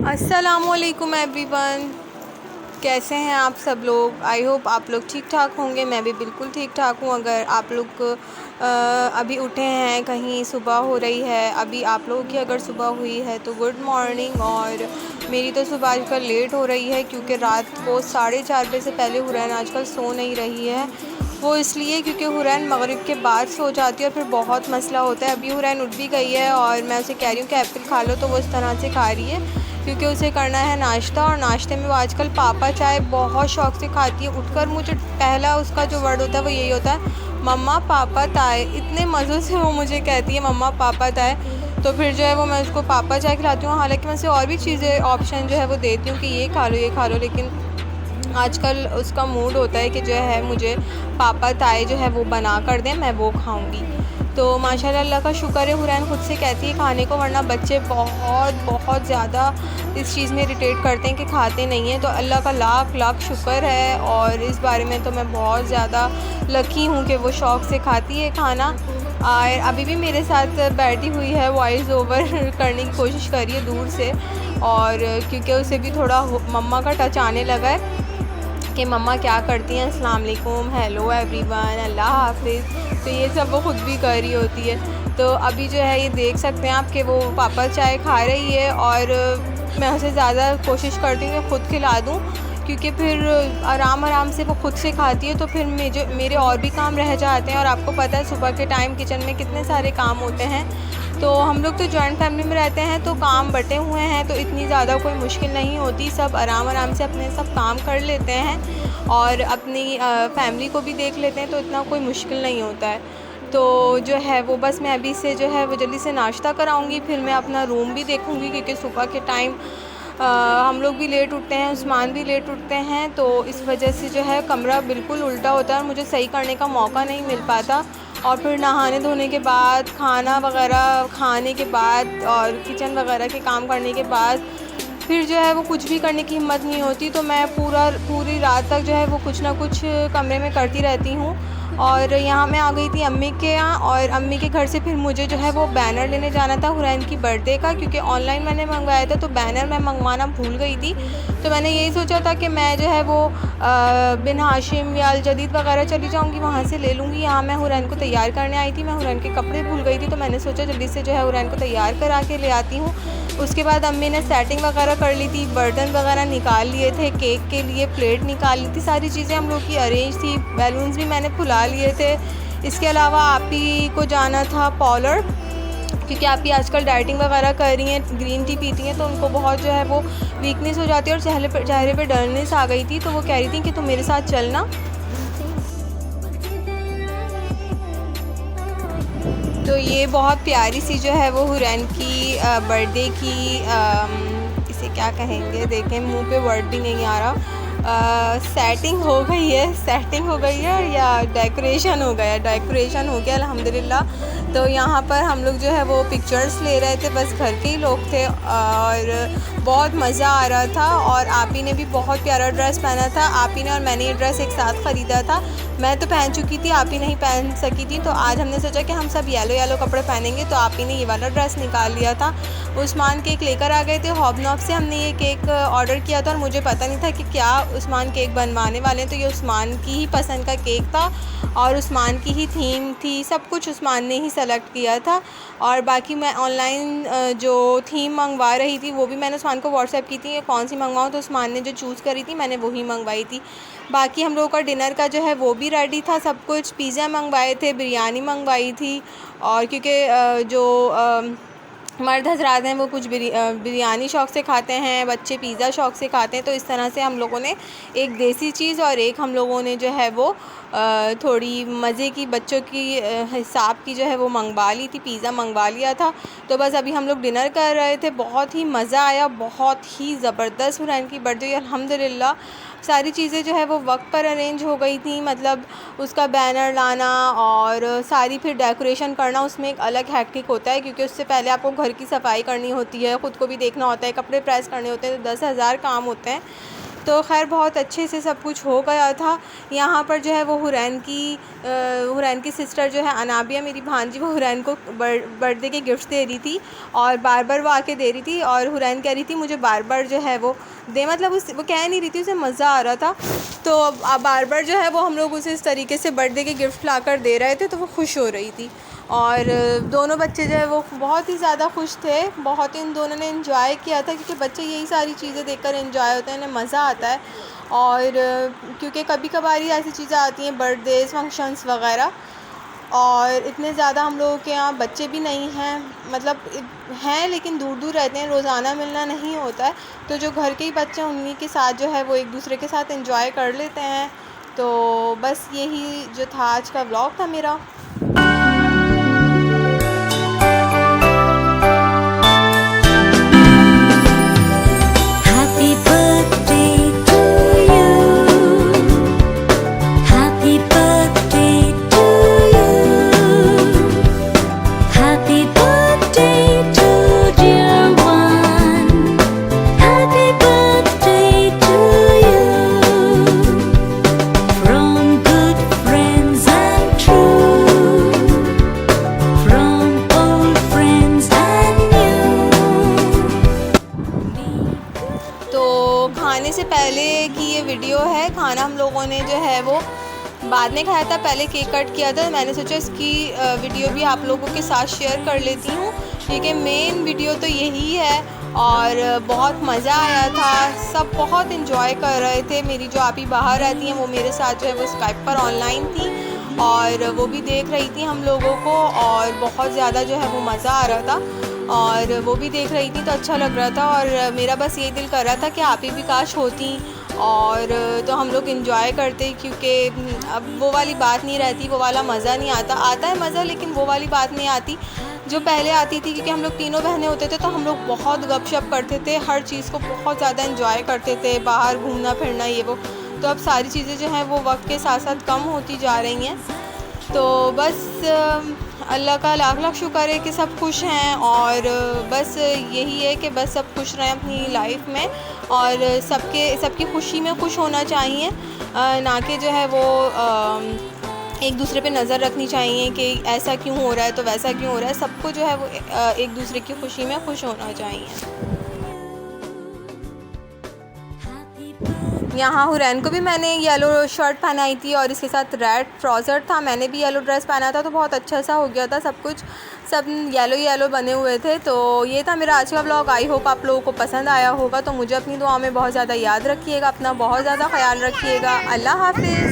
अस्सलामुअलैकुम एवरीवन, कैसे हैं आप सब लोग। आई होप आप लोग ठीक ठाक होंगे। मैं भी बिल्कुल ठीक ठाक हूँ। अगर आप लोग अभी उठे हैं, कहीं सुबह हो रही है, अभी आप लोगों की अगर सुबह हुई है तो गुड मॉर्निंग। और मेरी तो सुबह आजकल लेट हो रही है क्योंकि रात को 4:30 बजे से पहले हुरैन आजकल सो नहीं रही है। वो इसलिए क्योंकि हुरैन मगरिब के बाद सो जाती है और फिर बहुत मसला होता है। अभी हुरैन उठ भी गई है और मैं उसे कह रही हूँ कि एप्पल खा लो, तो वो इस तरह से खा रही है क्योंकि उसे करना है नाश्ता। और नाश्ते में वो आजकल पापा चाय बहुत शौक़ से खाती है। उठकर मुझे पहला उसका जो वर्ड होता है वो यही होता है, मम्मा पापा ताए। इतने मज़े से वो मुझे कहती है मम्मा पापा ताए। तो फिर जो है वो मैं उसको पापा चाय खिलाती हूँ। हालांकि मैं उसे और भी चीज़ें ऑप्शन जो है वो देती हूँ कि ये खा लो ये खा लो, लेकिन आजकल उसका मूड होता है कि जो है मुझे पापा ताए जो है वो बना कर दें, मैं वो खाऊंगी। तो माशाल्लाह अल्लाह का शुक्र है हुरैन खुद से कहती है खाने को, वरना बच्चे बहुत बहुत ज़्यादा इस चीज़ में इरिटेट करते हैं कि खाते नहीं हैं। तो अल्लाह का लाख लाख शुक्र है और इस बारे में तो मैं बहुत ज़्यादा लकी हूँ कि वो शौक़ से खाती है खाना। और अभी भी मेरे साथ बैठी हुई है, वॉइस ओवर करने की कोशिश कर रही है दूर से। और क्योंकि उसे भी थोड़ा मम्मा का टच आने लगा है कि मम्मा क्या करती हैं, अस्सलाम वालेकुम, हेलो एवरीवन, अल्लाह हाफ़िज़। तो ये सब वो ख़ुद भी कर रही होती है। तो अभी जो है ये देख सकते हैं आप कि वो पापा चाय खा रही है और मैं उसे ज़्यादा कोशिश करती हूँ कि ख़ुद खिला दूँ, क्योंकि फिर आराम आराम से वो ख़ुद से खाती है तो फिर मेरे और भी काम रह जाते हैं। और आपको पता है सुबह के टाइम किचन में कितने सारे काम होते हैं। तो हम लोग तो जॉइंट फैमिली में रहते हैं तो काम बँटे हुए हैं, तो इतनी ज़्यादा कोई मुश्किल नहीं होती। सब आराम आराम से अपने सब काम कर लेते हैं और अपनी फैमिली को भी देख लेते हैं, तो इतना कोई मुश्किल नहीं होता है। तो जो है वो बस मैं अभी से जो है वो जल्दी से नाश्ता कराऊंगी, फिर मैं अपना रूम भी देखूंगी क्योंकि सुबह के टाइम हम लोग भी लेट उठते हैं, उस्मान भी लेट उठते हैं। तो इस वजह से जो है कमरा बिल्कुल उल्टा होता है और मुझे सही करने का मौका नहीं मिल पाता। और फिर नहाने धोने के बाद, खाना वगैरह खाने के बाद और किचन वगैरह के काम करने के बाद फिर जो है वो कुछ भी करने की हिम्मत नहीं होती। तो मैं पूरी रात तक जो है वो कुछ ना कुछ कमरे में करती रहती हूँ। और यहाँ मैं आ गई थी अम्मी के यहाँ, और अम्मी के घर से फिर मुझे जो है वो बैनर लेने जाना था हुरैन की बर्थडे का, क्योंकि ऑनलाइन मैंने मंगवाया था तो बैनर मैं मंगवाना भूल गई थी। तो मैंने यही सोचा था कि मैं जो है वो बिन हाशिम या अल जदीद वगैरह चली जाऊँगी, वहाँ से ले लूँगी। यहाँ मैं हुरैन को तैयार करने आई थी, मैं हुरैन के कपड़े भूल गई थी, तो मैंने सोचा जल्दी से जो है हुरैन को तैयार करा के ले आती हूँ। उसके बाद अम्मी ने सेटिंग वगैरह कर ली थी, बर्तन वगैरह निकाल लिए थे, केक के लिए प्लेट निकाल ली थी, सारी चीज़ें हम लोग की अरेंज थी। बैलून्स भी मैंने फुला लिए थे। इसके अलावा आप ही को जाना था पॉलर, क्योंकि आप ही आजकल डाइटिंग वगैरह कर रही हैं, ग्रीन टी पीती हैं, तो उनको बहुत जो है वो वीकनेस हो जाती है और चेहरे पे डलनेस आ गई थी। तो वो कह रही थी कि तुम मेरे साथ चलना। तो ये बहुत प्यारी सी जो है वो हुरैन की बर्थडे की इसे क्या कहेंगे, देखें मुंह पे वर्ड भी नहीं आ रहा। सेटिंग हो गई है, सेटिंग हो गई है या डेकोरेशन हो गया, डेकोरेशन हो गया अल्हम्दुलिल्लाह। तो यहाँ पर हम लोग जो है वो पिक्चर्स ले रहे थे, बस घर के ही लोग थे और बहुत मज़ा आ रहा था। और आप ही ने भी बहुत प्यारा ड्रेस पहना था। आप ही ने और मैंने ये ड्रेस एक साथ ख़रीदा था, मैं तो पहन चुकी थी, आप ही नहीं पहन सकी थी। तो आज हमने सोचा कि हम सब येलो येलो कपड़े पहनेंगे, तो आप ही ने ये वाला ड्रेस निकाल लिया था। उस्मान केक लेकर आ गए थे हॉबनॉब से, हमने ये केक ऑर्डर किया था और मुझे पता नहीं था कि क्या उस्मान केक बनवाने वाले हैं। तो ये उस्मान की ही पसंद का केक था और उस्मान की ही थीम थी, सब कुछ उस्मान ने ही सेलेक्ट किया था। और बाकी मैं ऑनलाइन जो थीम मंगवा रही थी वो भी मैंने उस्मान को व्हाट्सएप की थी कि कौन सी मंगवाऊँ, तो उस्मान ने जो चूज़ करी थी मैंने वही मंगवाई थी। बाकी हम लोगों का डिनर का जो है वो भी रेडी था सब कुछ, पिज़्ज़ा मंगवाए थे, बिरयानी मंगवाई थी। और क्योंकि जो मर्द हज़रात हैं वो कुछ बिरयानी शौक़ से खाते हैं, बच्चे पिज़्ज़ा शौक़ से खाते हैं। तो इस तरह से हम लोगों ने एक देसी चीज़ और एक हम लोगों ने जो है वो थोड़ी मज़े की बच्चों की हिसाब की जो है वो मंगवा ली थी, पिज़्ज़ा मंगवा लिया था। तो बस अभी हम लोग डिनर कर रहे थे, बहुत ही मज़ा आया, बहुत ही ज़बरदस्त हुरैन की बर्थडे अल्हम्दुलिल्लाह। सारी चीज़ें जो है वो वक्त पर अरेंज हो गई थी, मतलब उसका बैनर लाना और सारी फिर डेकोरेशन करना, उसमें एक अलग हैक्टिक होता है क्योंकि उससे पहले आपको घर की सफाई करनी होती है, ख़ुद को भी देखना होता है, कपड़े प्रेस करने होते हैं, तो 10,000 काम होते हैं। तो खैर बहुत अच्छे से सब कुछ हो गया था। यहाँ पर जो है वो हुरैन की सिस्टर जो है अनाबिया मेरी भांजी, वो हुरैन को बर्थडे के गिफ्ट दे रही थी और बार बार वो आके दे रही थी और हुरैन कह रही थी मुझे बार बार जो है वो दे, मतलब वो कह नहीं रही थी, उसे मज़ा आ रहा था। तो अब बार बार जो है वो हम लोग उसे इस तरीके से बर्थडे के गिफ्ट लाकर दे रहे थे, तो वो खुश हो रही थी। और दोनों बच्चे जो है वो बहुत ही ज़्यादा खुश थे, बहुत ही उन दोनों ने एंजॉय किया था, क्योंकि बच्चे यही सारी चीज़ें देखकर एंजॉय होते हैं, इन्हें मज़ा आता है। और क्योंकि कभी कभार ही ऐसी चीज़ें आती हैं, बर्थडेज़, फंक्शंस वग़ैरह, और इतने ज़्यादा हम लोगों के यहाँ बच्चे भी नहीं हैं, मतलब हैं लेकिन दूर दूर रहते हैं, रोज़ाना मिलना नहीं होता है। तो जो घर के ही बच्चे हैं उन्हीं के साथ जो है वो एक दूसरे के साथ एंजॉय कर लेते हैं। तो बस यही जो था आज का व्लॉग था मेरा। खाने से पहले की ये वीडियो है। खाना हम लोगों ने जो है वो बाद में खाया था, पहले केक कट किया था। मैंने सोचा इसकी वीडियो भी आप लोगों के साथ शेयर कर लेती हूँ, क्योंकि मेन वीडियो तो यही है। और बहुत मज़ा आया था, सब बहुत इन्जॉय कर रहे थे। मेरी जो आपी बाहर रहती हैं वो मेरे साथ जो है वो स्काइप पर ऑनलाइन थी और वो भी देख रही थी हम लोगों को, और बहुत ज़्यादा जो है वो मज़ा आ रहा था और वो भी देख रही थी तो अच्छा लग रहा था। और मेरा बस यही दिल कर रहा था कि आप ही भी काश होती और तो हम लोग इन्जॉय करते, क्योंकि अब वो वाली बात नहीं रहती, वो वाला मज़ा नहीं आता। आता है मज़ा, लेकिन वो वाली बात नहीं आती जो पहले आती थी, क्योंकि हम लोग तीनों बहनें होते थे तो हम लोग बहुत गपशप करते थे, हर चीज़ को बहुत ज़्यादा इन्जॉय करते थे, बाहर घूमना फिरना ये वो। तो अब सारी चीज़ें जो हैं वो वक्त के साथ साथ कम होती जा रही हैं। तो बस अल्लाह का लाख लाख शुक्र है कि सब खुश हैं, और बस यही है कि बस सब खुश रहें अपनी लाइफ में, और सबकी खुशी में खुश होना चाहिए, ना कि जो है वो एक दूसरे पे नज़र रखनी चाहिए कि ऐसा क्यों हो रहा है तो वैसा क्यों हो रहा है। सबको जो है वो एक दूसरे की खुशी में खुश होना चाहिए। यहाँ हुरैन को भी मैंने येलो शर्ट पहनाई थी और इसके साथ रेड ट्राउज़र था। मैंने भी येलो ड्रेस पहना था, तो बहुत अच्छा सा हो गया था सब कुछ, सब येलो येलो बने हुए थे। तो ये था मेरा आज का व्लॉग। आई होप आप लोगों को पसंद आया होगा। तो मुझे अपनी दुआ में बहुत ज़्यादा याद रखिएगा, अपना बहुत ज़्यादा ख्याल रखिएगा। अल्लाह हाफ़िज़।